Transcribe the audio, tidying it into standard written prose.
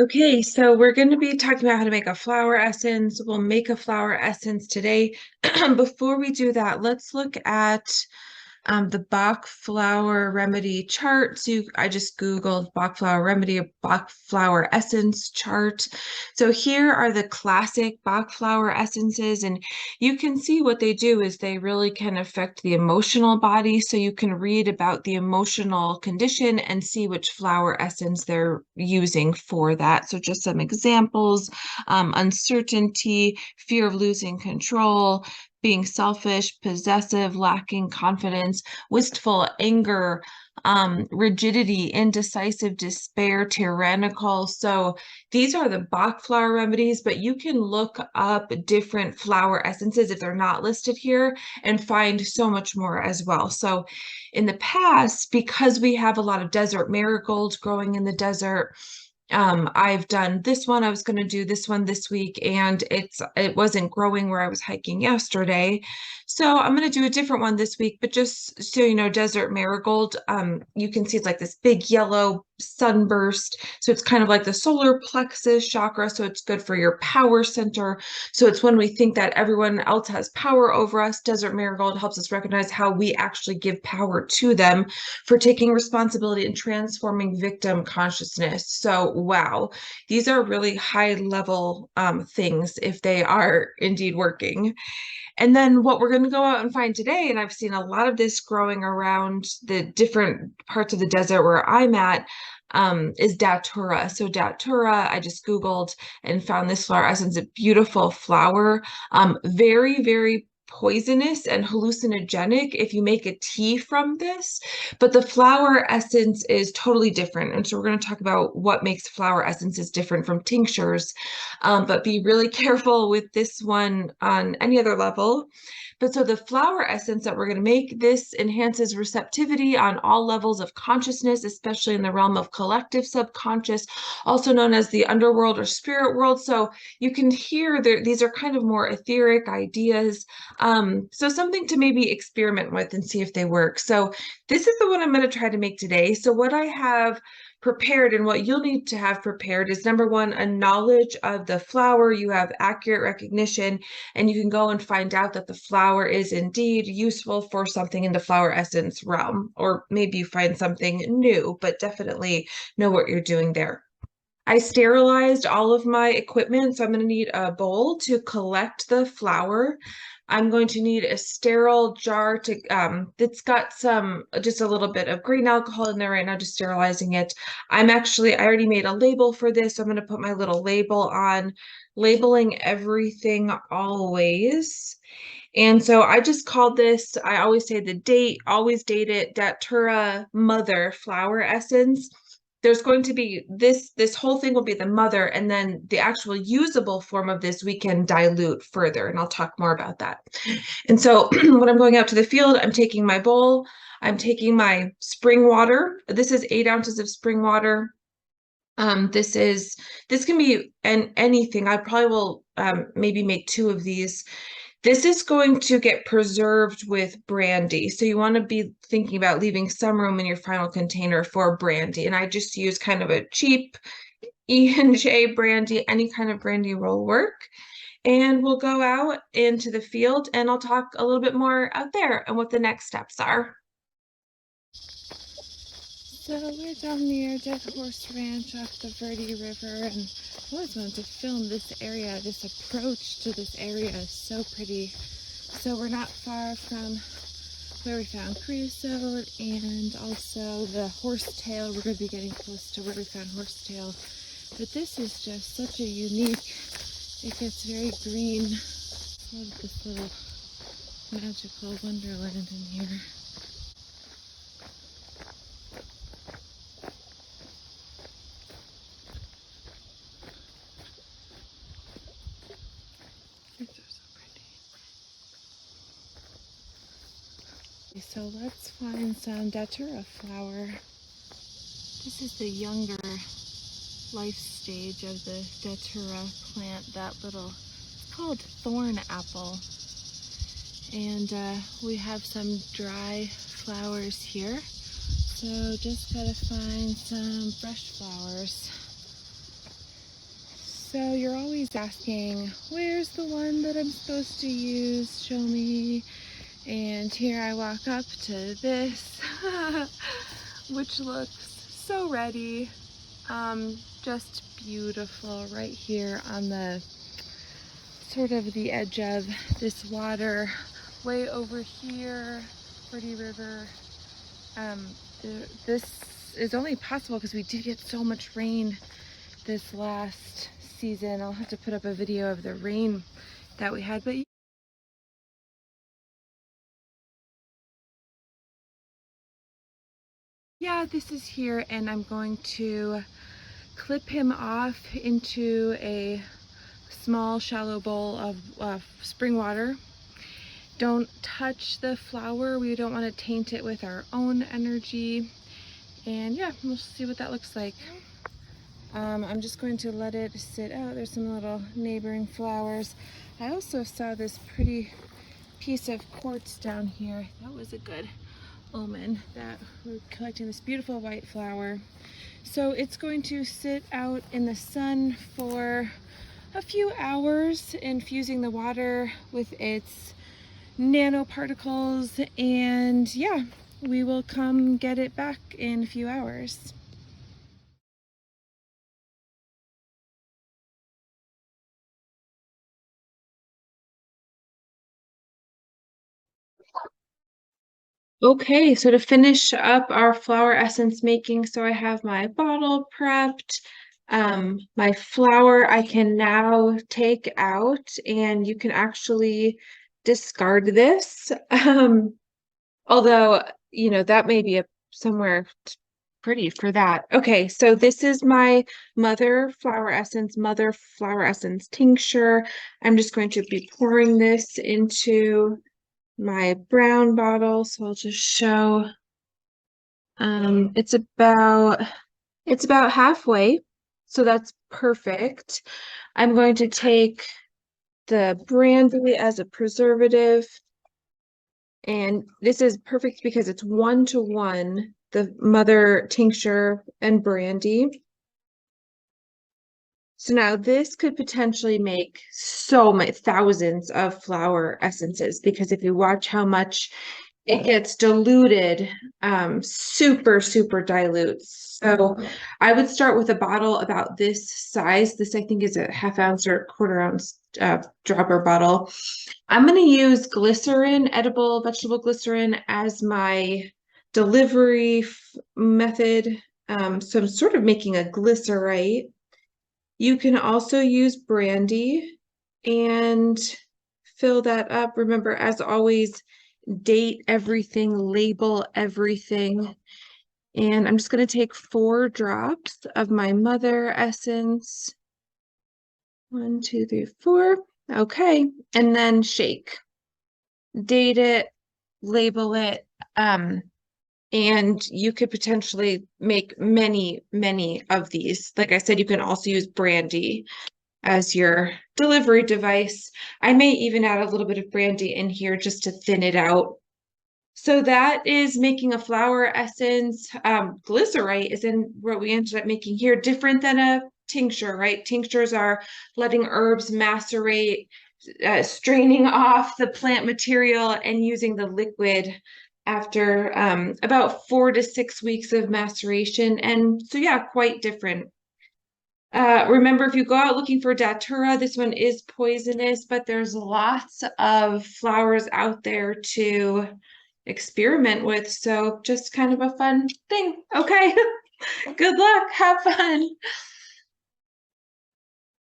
Okay, so we're going to be talking about how to make a flower essence. We'll make a flower essence today. Before we do that, let's look at the Bach flower remedy chart. I just Googled Bach flower remedy or Bach flower essence chart. So here are the classic Bach flower essences, and you can see what they do is they really can affect the emotional body. So you can read about the emotional condition and see which flower essence they're using for that. So just some examples, uncertainty, fear of losing control, being selfish, possessive, lacking confidence, wistful, anger, rigidity, indecisive, despair, tyrannical. So these are the Bach flower remedies, but you can look up different flower essences if they're not listed here and find so much more as well. So in the past, because we have a lot of desert marigolds growing in the desert, I've done this one. I was going to do this one this week, and it wasn't growing where I was hiking yesterday. So I'm going to do a different one this week, but just so you know, desert marigold, you can see it's like this big yellow sunburst. So it's kind of like the solar plexus chakra. So it's good for your power center. So it's when we think that everyone else has power over us, desert marigold helps us recognize how we actually give power to them for taking responsibility and transforming victim consciousness. So, wow, these are really high level things if they are indeed working. And then what we're going to go out and find today, and I've seen a lot of this growing around the different parts of the desert where I'm at, is Datura. So Datura, I just Googled and found this flower essence, a beautiful flower, very, very poisonous and hallucinogenic if you make a tea from this, but the flower essence is totally different. And so we're going to talk about what makes flower essences different from tinctures, but be really careful with this one on any other level. But so the flower essence that we're going to make, this enhances receptivity on all levels of consciousness, especially in the realm of collective subconscious, also known as the underworld or spirit world. So you can hear these are kind of more etheric ideas. So something to maybe experiment with and see if they work. So this is the one I'm going to try to make today. So what I have prepared and what you'll need to have prepared is number one, a knowledge of the flower. You have accurate recognition, and you can go and find out that the flower is indeed useful for something in the flower essence realm, or maybe you find something new, but definitely know what you're doing there. I sterilized all of my equipment, so I'm going to need a bowl to collect the flour. I'm going to need a sterile jar that's got just a little bit of grain alcohol in there right now, just sterilizing it. I already made a label for this, so I'm going to put my little label on, labeling everything always. And so I just called this, I always say the date, always date it, Datura Mother Flower Essence. There's going to be this whole thing will be the mother, and then the actual usable form of this we can dilute further, and I'll talk more about that. And so when I'm going out to the field, I'm taking my bowl, I'm taking my spring water. This is 8 ounces of spring water. This can be anything. I probably will maybe make two of these. This is going to get preserved with brandy. So you want to be thinking about leaving some room in your final container for brandy. And I just use kind of a cheap E&J brandy, any kind of brandy will work. And we'll go out into the field and I'll talk a little bit more out there and what the next steps are. So we're down near Dead Horse Ranch off the Verde River, and I always wanted to film this area. This approach to this area is so pretty. So we're not far from where we found creosote and also the horsetail. We're going to be getting close to where we found horsetail. But this is just such a unique, it gets very green. I love this little magical wonderland in here. So let's find some Datura flower. This is the younger life stage of the Datura plant, that little, it's called thorn apple. And we have some dry flowers here. So just gotta find some fresh flowers. So you're always asking, where's the one that I'm supposed to use? Show me. And here I walk up to this, which looks so ready. Just beautiful right here on the sort of the edge of this water. Way over here, Pretty River. This is only possible because we did get so much rain this last season. I'll have to put up a video of the rain that we had, but yeah, this is here, and I'm going to clip him off into a small shallow bowl of spring water. Don't touch the flower. We don't want to taint it with our own energy. And yeah, we'll see what that looks like. I'm just going to let it sit out. There's some little neighboring flowers. I also saw this pretty piece of quartz down here. That was a good omen that we're collecting this beautiful white flower. So it's going to sit out in the sun for a few hours, infusing the water with its nanoparticles, and yeah, we will come get it back in a few hours. Okay, so to finish up our flower essence making, so I have my bottle prepped. My flower I can now take out, and you can actually discard this. Although, you know, that may be somewhere pretty for that. Okay, so this is my mother flower essence tincture. I'm just going to be pouring this into my brown bottle. So I'll just show, it's about halfway. So that's perfect. I'm going to take the brandy as a preservative. And this is perfect because it's 1-to-1, the mother tincture and brandy. So now this could potentially make so many thousands of flower essences, because if you watch how much it gets diluted, super, super dilute. So I would start with a bottle about this size. This I think is a half ounce or quarter ounce dropper bottle. I'm going to use glycerin, edible vegetable glycerin, as my delivery method. So I'm sort of making a glycerite. You can also use brandy and fill that up. Remember, as always, date everything, label everything. And I'm just going to take 4 drops of my mother essence. 1, 2, 3, 4. Okay. And then shake. Date it, label it, and you could potentially make many, many of these. Like I said, you can also use brandy as your delivery device. I may even add a little bit of brandy in here just to thin it out. So that is making a flower essence. Glycerite is in what we ended up making here, different than a tincture, right? Tinctures are letting herbs macerate, straining off the plant material and using the liquid after about 4 to 6 weeks of maceration. And so, yeah, quite different. Remember, if you go out looking for Datura, this one is poisonous, but there's lots of flowers out there to experiment with. So just kind of a fun thing. Okay. Good luck. Have fun.